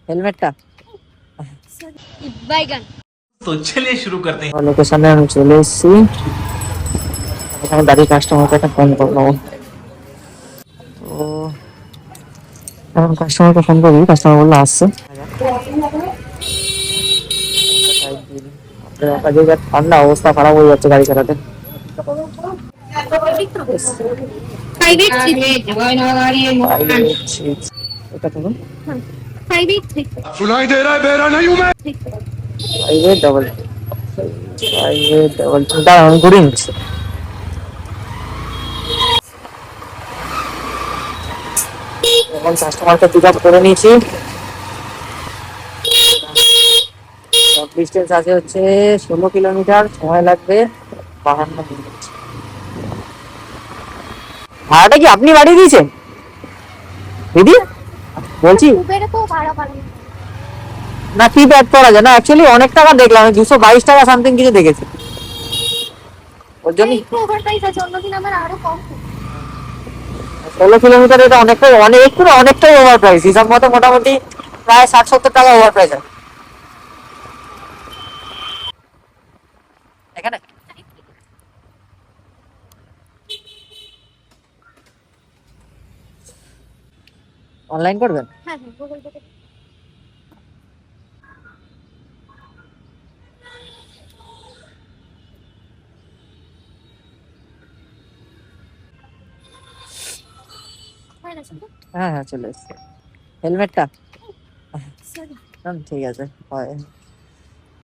হেলমেটটা बैगन। तो चलिए शुरू करते हैं। লোকেশনে আমি চলে এসেছি। এখানে দাঁড়িয়ে কাস্টমারকে একটা ফোন করবো। তো এখন কাস্টমারকে ফোন করি, কাস্টমার বললো আসছে। ঠান্ডা অবস্থা খারাপ হয়ে যাচ্ছে গাড়ি চালাতে। এটা ধরুন सुनाई दे रहा है, बेरा नहीं हूं मैं। 5822 দাঁড়ান আমি ঘুরিয়ে নিচ্ছি। এখন কাস্টমারকে পিক আপ করে নিয়েছি। ডিস্টেন্স আছে হচ্ছে 16 কিলোমিটার, সময় লাগবে 52 মিনিট। ভাড়াটা কি আপনি বাড়িয়ে দিয়েছেন দিদি? বলছি না, কি ব্যাড করা যায় না, অ্যাকচুয়ালি অনেক টাকা দেখলাম, আমি 222 টাকা সামথিং কিছু দেখেছি ওর জন্য। 16 কিলোমিটার এটা অনেকটাই, অনেকটাই ওভার প্রাইস, হিসাব মতো মোটামুটি প্রায় 60-70 টাকা ওভার প্রাইস আছে এখানে। অনলাইন করবেন? হ্যাঁ হ্যাঁ গুগল পে। হ্যাঁ হ্যাঁ চলে এসছে। হেলমেটটা ঠিক আছে হয়।